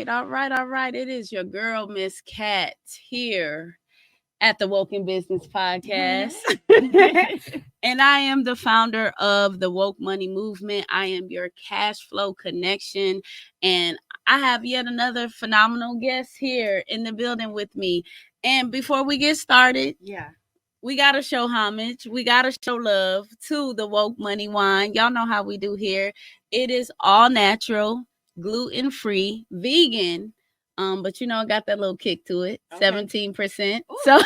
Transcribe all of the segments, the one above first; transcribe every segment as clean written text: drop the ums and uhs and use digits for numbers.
right. It is your girl, Miss Cat, here at the Woken Business Podcast. And I am the founder of the Woke Money Movement. I am your cash flow connection. And I have yet another phenomenal guest here in the building with me. And before we get started, we got to show homage. We got to show love to the Woke Money Wine. Y'all know how we do here. It is all natural, gluten-free, vegan. But it got that little kick to it, 17%. So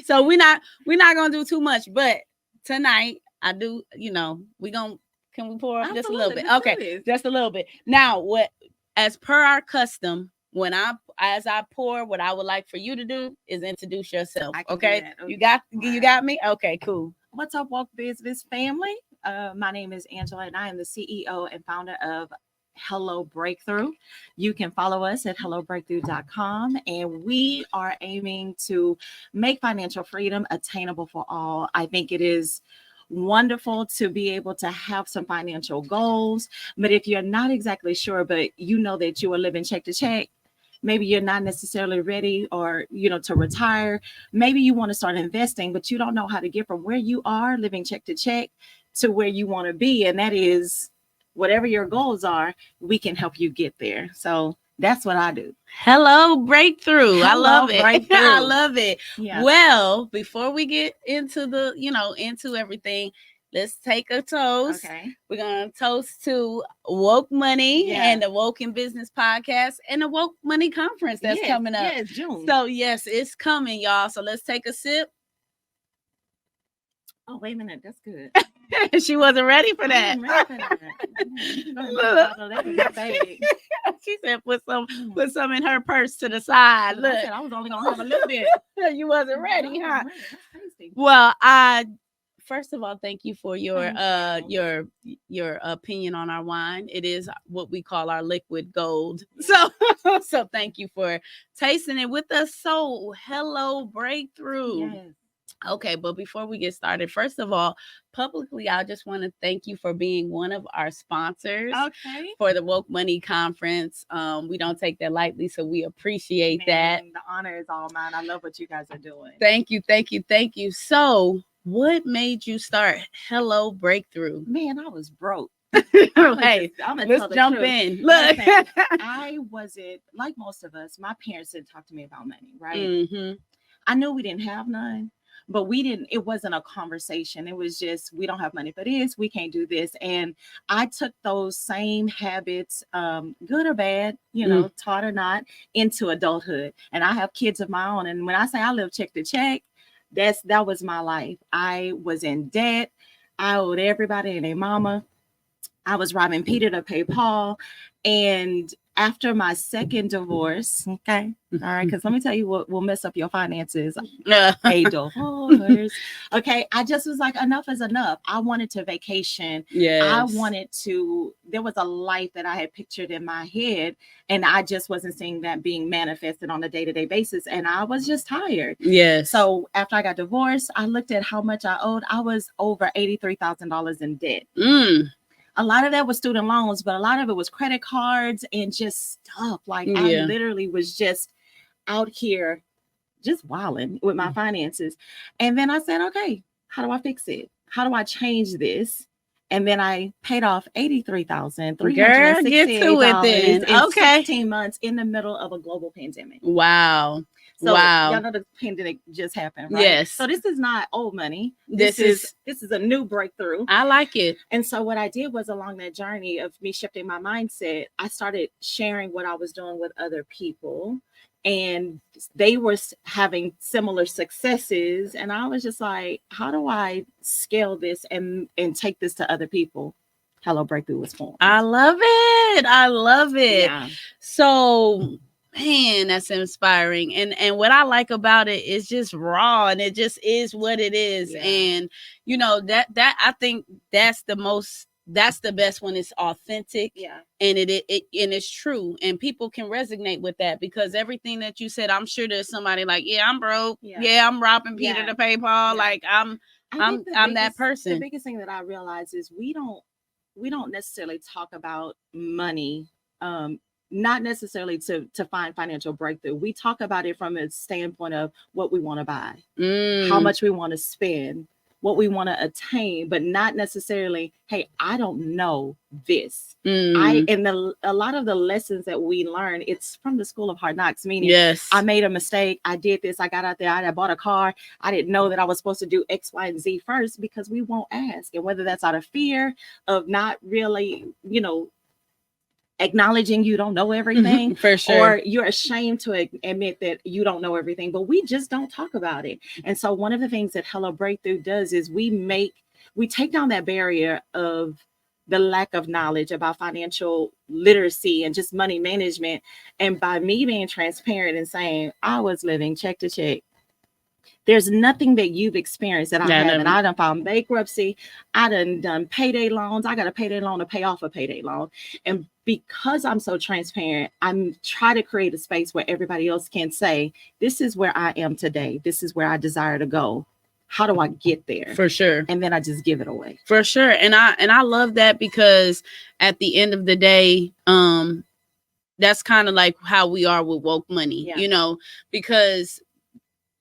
so we're not gonna do too much, but tonight I do, can we pour up just a little bit? Okay, just a little bit. Now, as per our custom, as I pour, what I would like for you to do is introduce yourself. Okay. You got me? Okay, cool. What's up, Woke Business family? My name is Angela, and I am the CEO and founder of Hello Breakthrough. You can follow us at hellobreakthrough.com, and we are aiming to make financial freedom attainable for all. I think it is wonderful to be able to have some financial goals, but if you're not exactly sure, but you know that you are living check to check, maybe you're not necessarily ready or, to retire. Maybe you want to start investing, but you don't know how to get from where you are living check to check to where you want to be. And that is whatever your goals are, we can help you get there. So that's what I do. Hello, Breakthrough. I love it. I love it. Yeah. Well, before we get into into everything, let's take a toast. Okay. We're going to toast to Woke Money and the Woken Business Podcast and the Woke Money Conference that's coming up. Yes, June. So, yes, it's coming, y'all. So, let's take a sip. Oh, wait a minute. That's good. She wasn't ready for that. She said, put some in her purse to the side. Look, I was only going to have a little bit. You wasn't ready, huh? Well, first of all, thank you for your opinion on our wine. It is what we call our liquid gold. So thank you for tasting it with us. So hello, Breakthrough. Yes. Okay, but before we get started, first of all, publicly, I just want to thank you for being one of our sponsors for the Woke Money Conference. We don't take that lightly, so we appreciate that. The honor is all mine. I love what you guys are doing. Thank you. So, what made you start Hello Breakthrough? Man, I was broke. Hey, let's jump in. Look, I wasn't, like most of us, my parents didn't talk to me about money, right? Mm-hmm. I knew we didn't have none. But it wasn't a conversation. It was just, we don't have money for this. We can't do this. And I took those same habits, good or bad, taught or not, into adulthood. And I have kids of my own. And when I say I live check to check, that was my life. I was in debt. I owed everybody and their mama. I was robbing Peter to pay Paul. And after my second divorce, all right, because let me tell you what will mess up your finances. A divorce. Okay, I just was like, enough is enough. I wanted to vacation. Yes. There was a life that I had pictured in my head, and I just wasn't seeing that being manifested on a day-to-day basis, and I was just tired. Yes. So after I got divorced, I looked at how much I owed. I was over $83,000 in debt. A lot of that was student loans, but a lot of it was credit cards and just stuff. Like I literally was just out here just wilding with my finances. And then I said, okay, how do I fix it? How do I change this? And then I paid off $83,368. Girl, get to it then. In 16 months in the middle of a global pandemic. Wow. So y'all know the pandemic just happened, right? Yes. So this is not old money. This is a new breakthrough. I like it. And so what I did was, along that journey of me shifting my mindset, I started sharing what I was doing with other people, and they were having similar successes. And I was just like, how do I scale this and take this to other people? Hello Breakthrough was formed. I love it. Yeah. So, man, that's inspiring. And what I like about it is just raw, and it just is what it is. Yeah. And that I think that's the best when it's authentic. Yeah. And it and it's true, and people can resonate with that, because everything that you said, I'm sure there's somebody like, I'm broke. Yeah, I'm robbing Peter to pay Paul. Yeah. Like I'm that person. The biggest thing that I realize is we don't necessarily talk about money not necessarily to find financial breakthrough. We talk about it from a standpoint of what we want to buy, how much we want to spend, what we want to attain, but not necessarily, hey, I don't know this. A lot of the lessons that we learn, it's from the school of hard knocks, meaning yes, I made a mistake. I did this. I got out there. I bought a car. I didn't know that I was supposed to do X, Y, and Z first, because we won't ask. And whether that's out of fear of not really, acknowledging you don't know everything, for sure, or you're ashamed to admit that you don't know everything, but we just don't talk about it. And so one of the things that Hello Breakthrough does is we take down that barrier of the lack of knowledge about financial literacy and just money management. And by me being transparent and saying I was living check to check, there's nothing that you've experienced that I haven't. I done found bankruptcy. I done payday loans. I got a payday loan to pay off a payday loan. And because I'm so transparent, I'm trying to create a space where everybody else can say, this is where I am today. This is where I desire to go. How do I get there? For sure. And then I just give it away. For sure. And I love that, because at the end of the day, that's kind of like how we are with Woke Money, because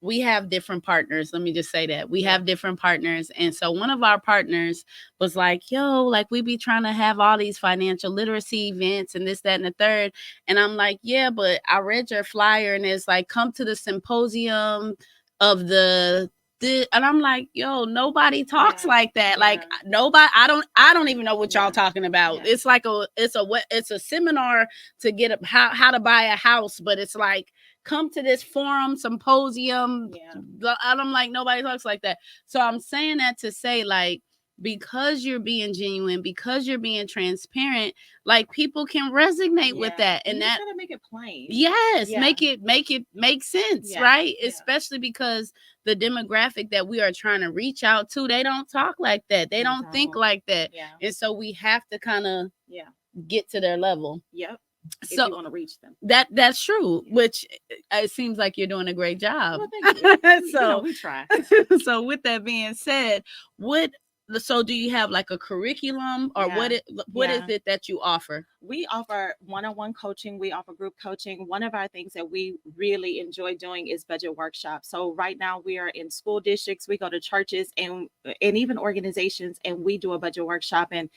we have different partners. Let me just say that we have different partners. And so one of our partners was like, yo, like we be trying to have all these financial literacy events and this, that, and the third. And I'm like, yeah, but I read your flyer and it's like, come to the symposium of the and I'm like, yo, nobody talks like that. Like nobody, I don't even know what y'all talking about. It's like it's a seminar to get how to buy a house, but it's like, come to this forum, symposium. And I'm like, nobody talks like that. So I'm saying that to say, like, because you're being genuine, because you're being transparent, like people can resonate with that. And that gotta make it plain. Yes, make it make sense, right? Especially because the demographic that we are trying to reach out to, they don't talk like that. They don't think like that. And so we have to kind of get to their level. Yep. So if you want to reach them. That's true, which it seems like you're doing a great job. Well, thank you. So we try. So with that being said, so do you have like a curriculum, or what is it that you offer? We offer one-on-one coaching. We offer group coaching. One of our things that we really enjoy doing is budget workshops. So right now we are in school districts. We go to churches and even organizations, and we do a budget workshop. And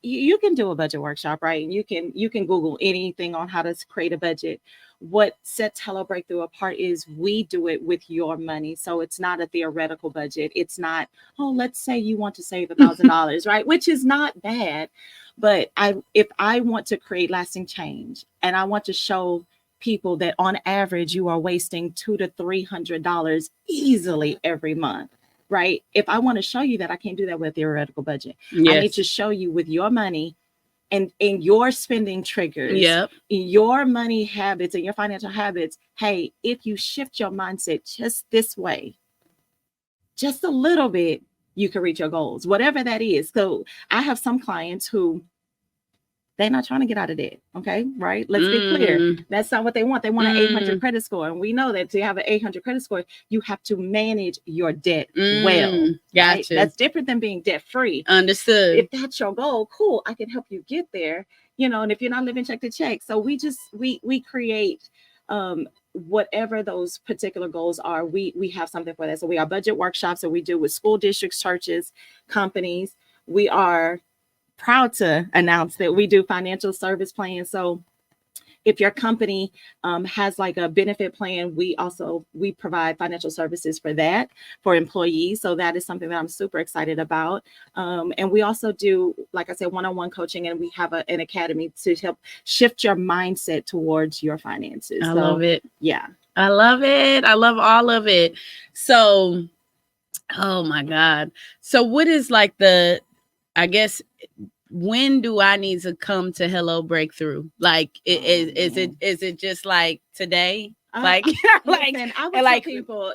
you can do a budget workshop, right? You can Google anything on how to create a budget. What sets Hello Breakthrough apart is we do it with your money. So it's not a theoretical budget. It's not, let's say you want to save $1,000, right? Which is not bad. But if I want to create lasting change, and I want to show people that on average you are wasting $200 to $300 easily every month. Right. If I want to show you that, I can't do that with a theoretical budget. I need to show you with your money and in your spending triggers, your money habits and your financial habits. Hey, if you shift your mindset just this way, just a little bit, you can reach your goals, whatever that is. So I have some clients who they're not trying to get out of debt. Okay. Right. Let's be clear. That's not what they want. They want an 800 credit score. And we know that to have an 800 credit score, you have to manage your debt well. Gotcha. Right? That's different than being debt free. Understood. If that's your goal, cool. I can help you get there, and if you're not living check to check. So we create, whatever those particular goals are, we have something for that. So we are budget workshops that we do with school districts, churches, companies. We are proud to announce that we do financial service plans. So if your company has like a benefit plan, we provide financial services for that for employees. So that is something that I'm super excited about. And we also do, like I said, one-on-one coaching, and we have an academy to help shift your mindset towards your finances. I love it. Yeah. I love it. I love all of it. So, oh my God. So what is like I guess, when do I need to come to Hello Breakthrough? Like, is it just like today? Like, listen, I would tell people,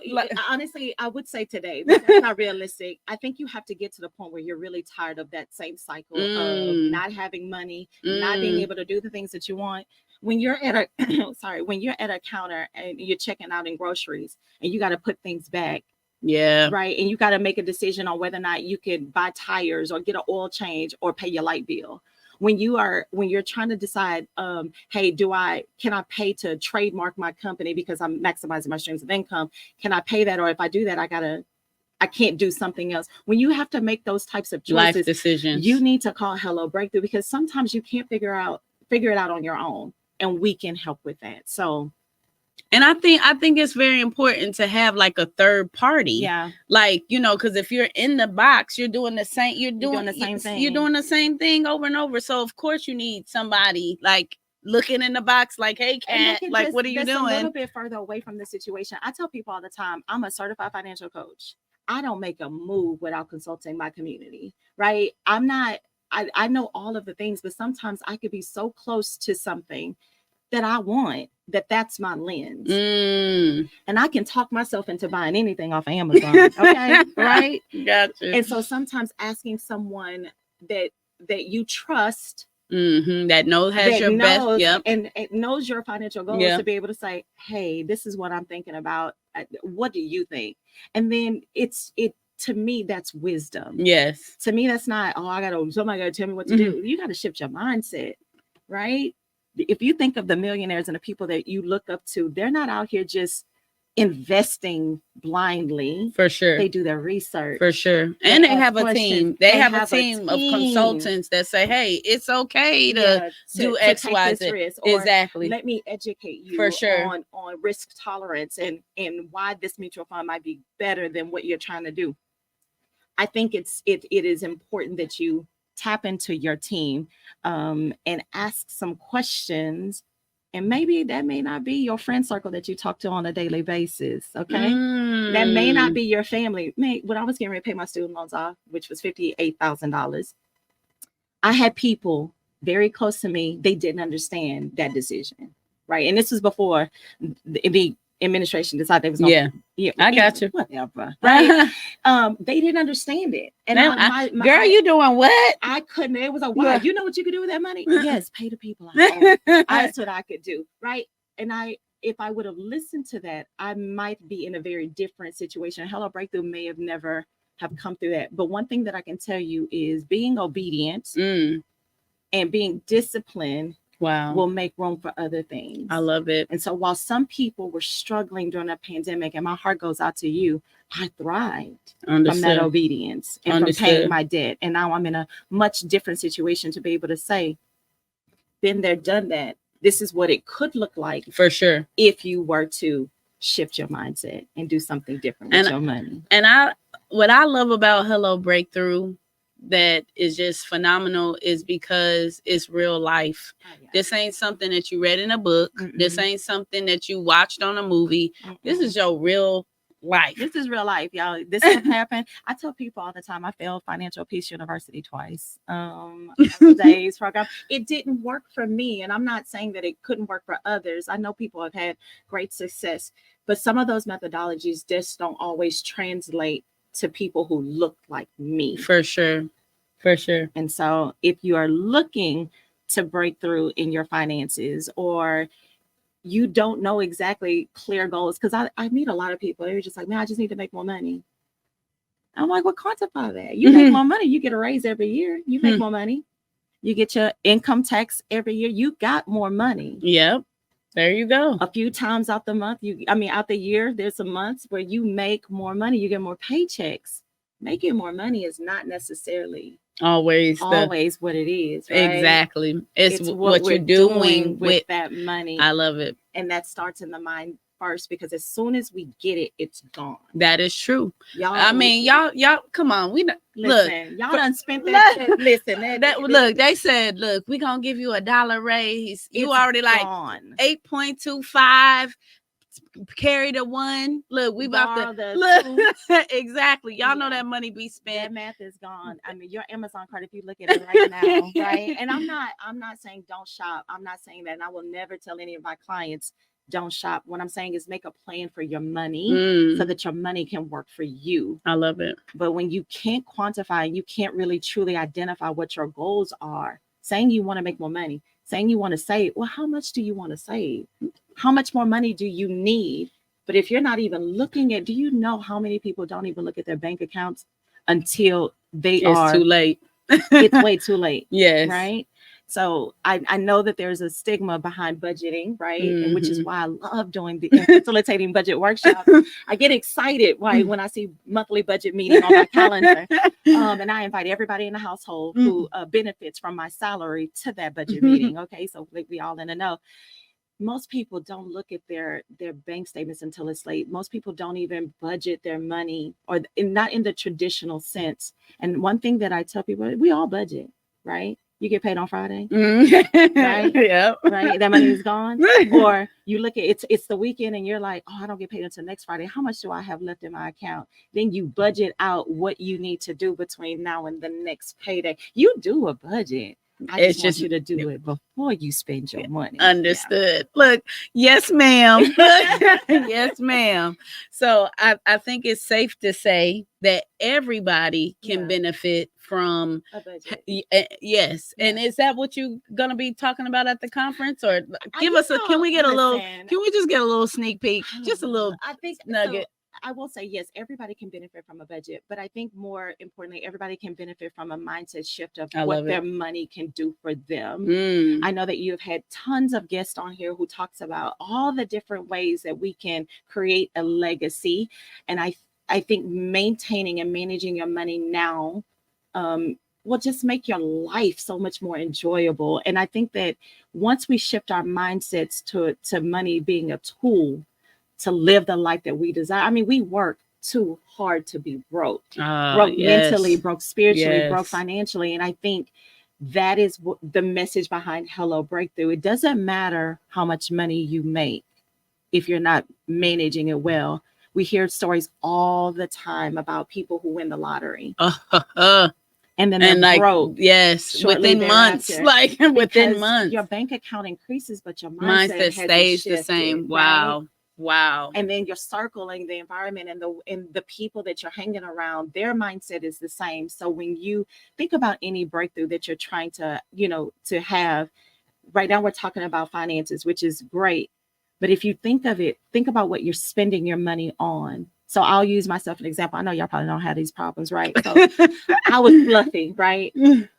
honestly, I would say today, but that's not realistic. I think you have to get to the point where you're really tired of that same cycle of not having money, not being able to do the things that you want. When you're at a counter and you're checking out in groceries and you got to put things back. Yeah. Right. And you got to make a decision on whether or not you can buy tires or get an oil change or pay your light bill. when you're trying to decide, hey, can I pay to trademark my company because I'm maximizing my streams of income? Can I pay that? Or if I do that, I can't do something else. When you have to make those types of choices, life decisions, you need to call Hello Breakthrough, because sometimes you can't figure it out on your own, and we can help with that. So, and I think it's very important to have like a third party. Yeah. Like, because if you're in the box, you're doing the same thing. You're doing the same thing over and over. So of course you need somebody like looking in the box, like, hey, Kat, like, what are you doing? A little bit further away from the situation. I tell people all the time, I'm a certified financial coach. I don't make a move without consulting my community, right? I know all of the things, but sometimes I could be so close to something that I want that's my lens. And I can talk myself into buying anything off of Amazon. Okay. Right. Gotcha. And so sometimes asking someone that you trust, that has your best, yep, and it knows your financial goals, yep, to be able to say, hey, this is what I'm thinking about. What do you think? And then to me, that's wisdom. Yes. To me, that's not, somebody gotta tell me what to do. You got to shift your mindset, right? If you think of the millionaires and the people that you look up to, they're not out here just investing blindly. For sure. They do their research. For sure. And they have a team. They have a team of consultants that say, hey, it's okay to do X, Y, Z. Exactly. Let me educate you for sure on risk tolerance and why this mutual fund might be better than what you're trying to do. I think it is important that you tap into your team and ask some questions. And maybe that may not be your friend circle that you talk to on a daily basis. Okay. That may not be your family. When I was getting ready to pay my student loans off, which was $58,000, I had people very close to me. They didn't understand that decision. Right. And this was before the administration decided they was going I got you. Whatever. Right. They didn't understand it. And girl, you doing what? I couldn't. It was why? You know what you could do with that money? Yes, pay the people out. That's what I could do. Right. And if I would have listened to that, I might be in a very different situation. Hello Breakthrough may have never have come through that. But one thing that I can tell you is being obedient and being disciplined will make room for other things. I love it. And so while some people were struggling during that pandemic, and my heart goes out to you, I thrived from that obedience and from paying my debt. And now I'm in a much different situation to be able to say, been there, done that. This is what it could look like. For sure. If you were to shift your mindset and do something different with your money. And what I love about Hello Breakthrough that is just phenomenal is because it's real life. This ain't something that you read in a book. This ain't something that you watched on a movie. This is your real life. This is real life, y'all. This can happen. I tell people all the time, I failed Financial Peace University twice. Days program. It didn't work for me. And I'm not saying that it couldn't work for others. I know people have had great success, but some of those methodologies just don't always translate to people who look like me. For sure. For sure. And so if you are looking to break through in your finances, or you don't know exactly clear goals, because I meet a lot of people, they're just like, man, I just need to make more money. I'm like, well, quantify that. You make more money, you get a raise every year, you make more money, you get your income tax every year, you got more money. Yep. There you go. A few times out the year, there's some months where you make more money, you get more paychecks. Making more money is not necessarily always what it is. Right? Exactly. It's what you're doing with that money. I love it. And that starts in the mind first, because as soon as we get it, it's gone. That is true. Y'all, come on. Listen, y'all done spent that. Listen, look, they said, look, we're going to give you $1 raise. You already like gone. 8.25. Carry the one. Look, we about to look. Exactly. Y'all know that money be spent. That math is gone. I mean, your Amazon card, if you look at it right now, right? And I'm not saying don't shop. I'm not saying that. And I will never tell any of my clients don't shop. What I'm saying is make a plan for your money so that your money can work for you. I love it. But when you can't quantify and you can't really truly identify what your goals are, saying you want to make more money, saying you want to save, well, how much do you want to save? How much more money do you need? But if you're not even looking at, do you know how many people don't even look at their bank accounts until it's too late? It's way too late. Yes. Right. So I know that there's a stigma behind budgeting, right? And which is Mhm. why I love doing the facilitating budget workshops. I get excited when I see monthly budget meeting on my calendar. And I invite everybody in the household who benefits from my salary to that budget meeting. Okay, so we all in the know. Most people don't look at their bank statements until it's late. Most people don't even budget their money, or not in the traditional sense. And one thing that I tell people, we all budget, right? You get paid on Friday, right? Yep. Right. That money is gone. Or you look at it's the weekend and you're like, oh, I don't get paid until next Friday. How much do I have left in my account? Then you budget out what you need to do between now and the next payday. You do a budget. I just want you to do it before you spend your money. Understood. Yeah. Look, yes, ma'am. Yes, ma'am. So I think it's safe to say that everybody can benefit from a budget. Yes. Yeah. And is that what you're gonna be talking about at the conference? Or give us can we just get a little sneak peek? Just a little nugget. So, I will say, yes, everybody can benefit from a budget, but I think more importantly, everybody can benefit from a mindset shift of what their money can do for them. I know that you have had tons of guests on here who talks about all the different ways that we can create a legacy. And I think maintaining and managing your money now will just make your life so much more enjoyable. And I think that once we shift our mindsets to money being a tool to live the life that we desire. I mean, we work too hard to be broke. Broke mentally, broke spiritually, broke financially. And I think that is the message behind Hello Breakthrough. It doesn't matter how much money you make if you're not managing it well. We hear stories all the time about people who win the lottery. And then they're broke. Yes, within months. Like within months. Your bank account increases, but your mindset stays the same. Wow. Right? Wow. And then you're circling the environment and the people that you're hanging around, their mindset is the same. So when you think about any breakthrough that you're trying to, to have, right now we're talking about finances, which is great. But if you think of it, think about what you're spending your money on. So I'll use myself as an example. I know y'all probably don't have these problems, right? So I was fluffy, right?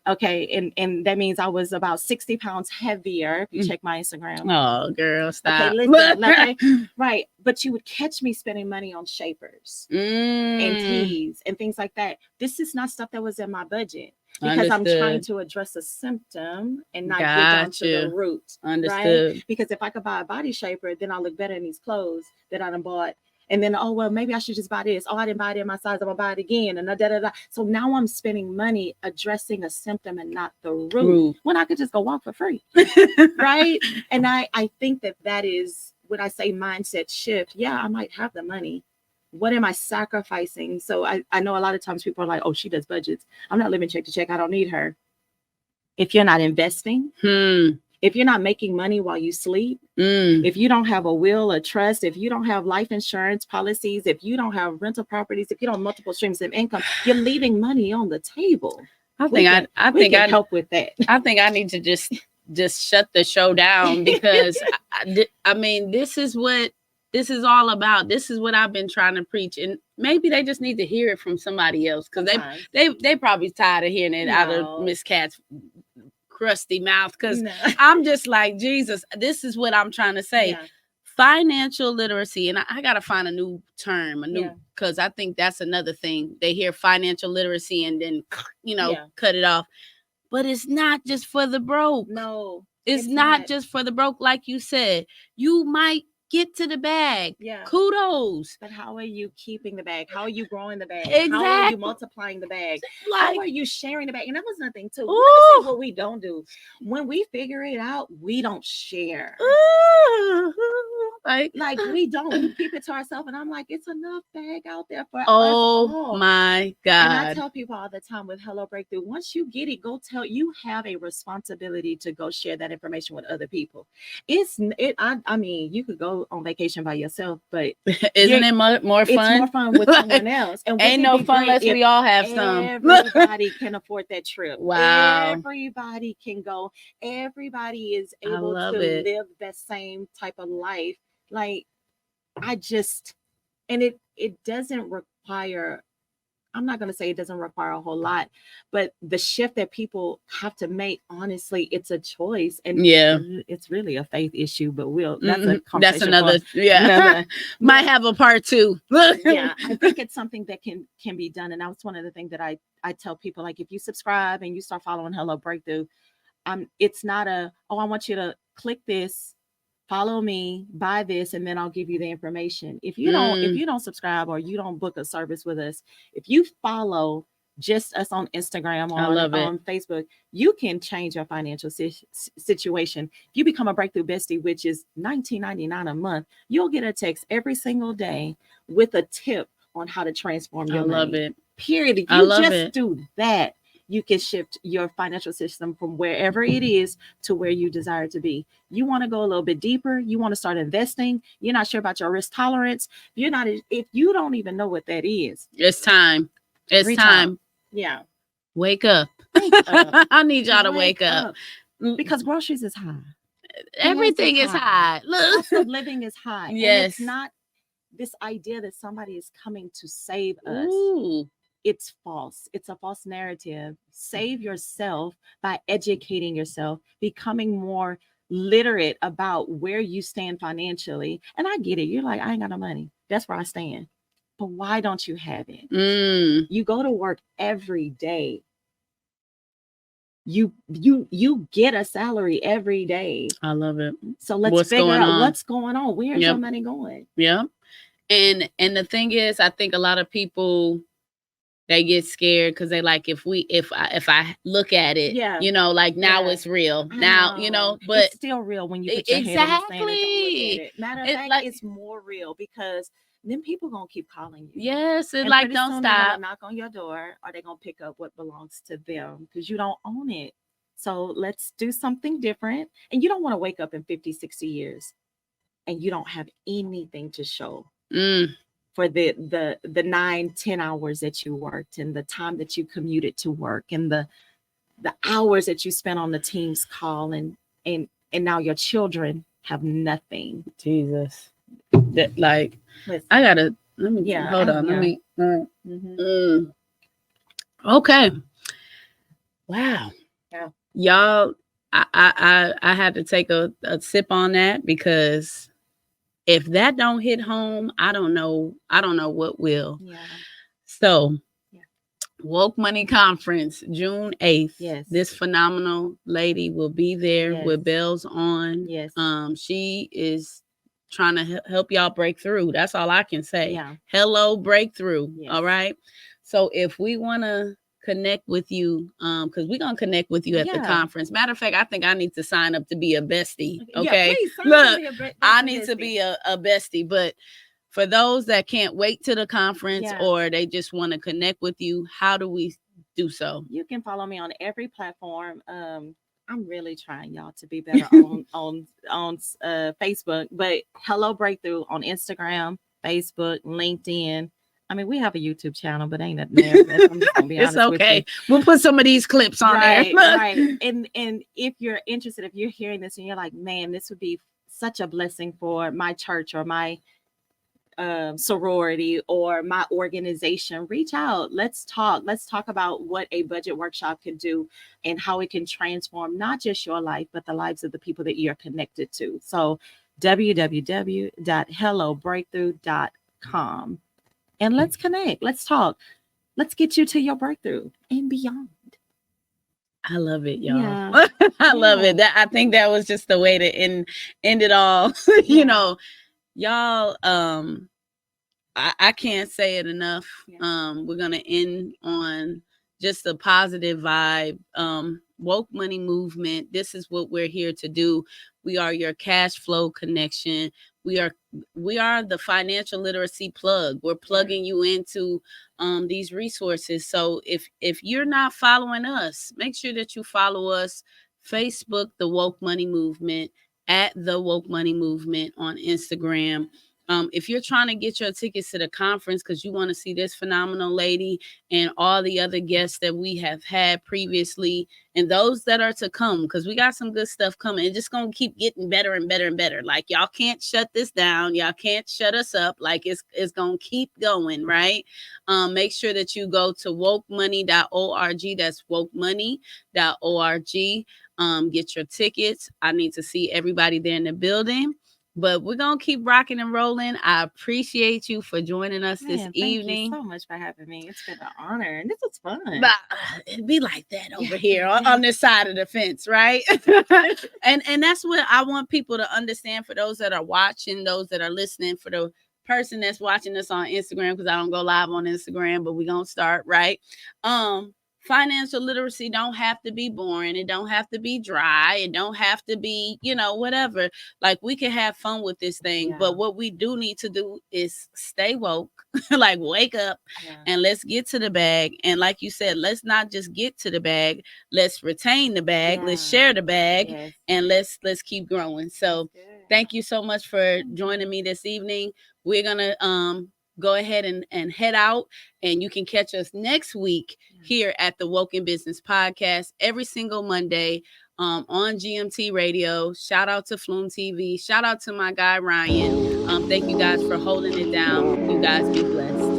Okay. And that means I was about 60 pounds heavier. If you check my Instagram. Oh, girl, stop. Okay, listen, right. But you would catch me spending money on shapers and teas and things like that. This is not stuff that was in my budget. Because I'm trying to address a symptom and not get down to the root. Understood. Right? Because if I could buy a body shaper, then I'll look better in these clothes that I done bought. And then, oh, well, maybe I should just buy this. Oh, I didn't buy it in my size. I'm going to buy it again. And da-da-da. So now I'm spending money addressing a symptom and not the root. When I could just go walk for free. Right? And I think that is, when I say mindset shift, yeah, I might have the money. What am I sacrificing? So I know a lot of times people are like, oh, she does budgets. I'm not living check to check. I don't need her. If you're not investing, if you're not making money while you sleep, if you don't have a will, a trust, if you don't have life insurance policies, if you don't have rental properties, if you don't have multiple streams of income, you're leaving money on the table. I think I help with that. I think I need to just shut the show down because I mean, this is what this is all about. This is what I've been trying to preach, and maybe they just need to hear it from somebody else because they probably tired of hearing it out of Miss Cat's crusty mouth. Because I'm just like, Jesus, this is what I'm trying to say. Yeah. Financial literacy, and I gotta find a new term, because I think that's another thing. They hear financial literacy and then cut it off. But it's not just for the broke. No, it's not just for the broke. Like you said, you might get to the bag. Yeah. Kudos. But how are you keeping the bag? How are you growing the bag? Exactly. How are you multiplying the bag? How are you sharing the bag? And that was nothing too. Let me say what we don't do. When we figure it out, we don't share. Like we don't. We keep it to ourselves. And I'm like, it's enough bag out there for us all. Oh my God. And I tell people all the time with Hello Breakthrough, once you get it, go tell. You have a responsibility to go share that information with other people. I mean, you could go on vacation by yourself, but isn't it more fun? It's more fun with someone else. And ain't no fun unless we all have some. Everybody can afford that trip. Wow. Everybody can go. Everybody is able to live that same type of life. Like, it doesn't require I'm not going to say it doesn't require a whole lot, but the shift that people have to make, honestly, it's a choice, and it's really a faith issue. But that's a conversation. That's another, might have a part 2. Yeah, I think it's something that can be done, and that's one of the things that I tell people. Like, if you subscribe and you start following Hello Breakthrough, it's not I want you to click this, follow me, buy this, and then I'll give you the information. If you don't subscribe or you don't book a service with us, if you follow just us on Instagram or on Facebook, you can change your financial situation. If you become a Breakthrough Bestie, which is $19.99 a month, you'll get a text every single day with a tip on how to transform your money. I love it. Period. If you just do that, you can shift your financial system from wherever it is to where you desire to be. You want to go a little bit deeper. You want to start investing. You're not sure about your risk tolerance. If you don't even know what that is. It's time. It's time. Yeah. Wake up. I need y'all to wake up. Because groceries is high. Everything is high. Look. Cost of living is high. Yes. And it's not this idea that somebody is coming to save us. Ooh. It's false. It's a false narrative. Save yourself by educating yourself, becoming more literate about where you stand financially. And I get it. You're like, I ain't got no money. That's where I stand. But why don't you have it? You go to work every day. You get a salary every day. I love it. So let's figure out what's going on. Where's your money going? Yeah. And the thing is, I think a lot of people, they get scared because they like, if I look at it, like now it's real. Now, but it's still real when you put your head on the sand and don't look at it. Matter of fact, it's more real because then people gonna keep calling you. Yes, it's like, don't stop. They're gonna knock on your door, or they're gonna pick up what belongs to them because you don't own it. So let's do something different. And you don't want to wake up in 50, 60 years and you don't have anything to show. For the 9-10 hours that you worked and the time that you commuted to work and the hours that you spent on the Teams call and now your children have nothing. Jesus, that let me hold on. Okay. Wow. Yeah. Y'all, I had to take a sip on that because if that don't hit home, I don't know what will. Yeah. So, Woke Money Conference, June 8th. Yes. This phenomenal lady will be there with bells on. Yes. She is trying to help y'all break through. That's all I can say. Yeah. Hello, breakthrough. Yes. All right. So if we want to connect with you, because we're gonna connect with you at the conference. Matter of fact, I think I need to sign up to be a bestie. Okay, look, I need to be a bestie. But for those that can't wait to the conference or they just want to connect with you, how do we do so? You can follow me on every platform. I'm really trying, y'all, to be better on Facebook. But Hello Breakthrough on Instagram, Facebook, LinkedIn. I mean, we have a YouTube channel, but ain't nothing there. I'm just gonna be honest. It's okay. We'll put some of these clips on there. Right. And if you're interested, if you're hearing this and you're like, man, this would be such a blessing for my church or my sorority or my organization, reach out. Let's talk. Let's talk about what a budget workshop can do and how it can transform not just your life, but the lives of the people that you're connected to. So www.hellobreakthrough.com. And let's connect. Let's talk. Let's get you to your breakthrough and beyond. I love it, y'all. Yeah. I love it. I think that was just the way to end it all. You know, y'all, I can't say it enough. We're going to end on just a positive vibe. Woke Money Movement. This is what we're here to do. We are your cash flow connection. We are the financial literacy plug. We're plugging you into these resources. So if you're not following us, make sure that you follow us. Facebook, the Woke Money Movement, at the Woke Money Movement on Instagram. If you're trying to get your tickets to the conference because you want to see this phenomenal lady and all the other guests that we have had previously and those that are to come, because we got some good stuff coming. It's just going to keep getting better and better and better. Like, y'all can't shut this down. Y'all can't shut us up. Like, it's going to keep going, right? Make sure that you go to wokemoney.org. That's wokemoney.org. Get your tickets. I need to see everybody there in the building. But we're going to keep rocking and rolling. I appreciate you for joining us this evening. Thank you so much for having me. It's been an honor. And this is fun. But it'd be like that over here on this side of the fence, right? and that's what I want people to understand, for those that are watching, those that are listening, for the person that's watching us on Instagram, because I don't go live on Instagram, but we're going to start, right? Financial literacy don't have to be boring. It don't have to be dry. It don't have to be, whatever. Like, we can have fun with this thing. But what we do need to do is stay woke, like wake up and let's get to the bag. And like you said, let's not just get to the bag. Let's retain the bag. Let's share the bag and let's keep growing. So thank you so much for joining me this evening. We're going to, go ahead and head out, and you can catch us next week here at the Woke in Business podcast every single Monday on GMT Radio. Shout out to Flume TV. Shout out to my guy Ryan. Thank you guys for holding it down. You guys be blessed.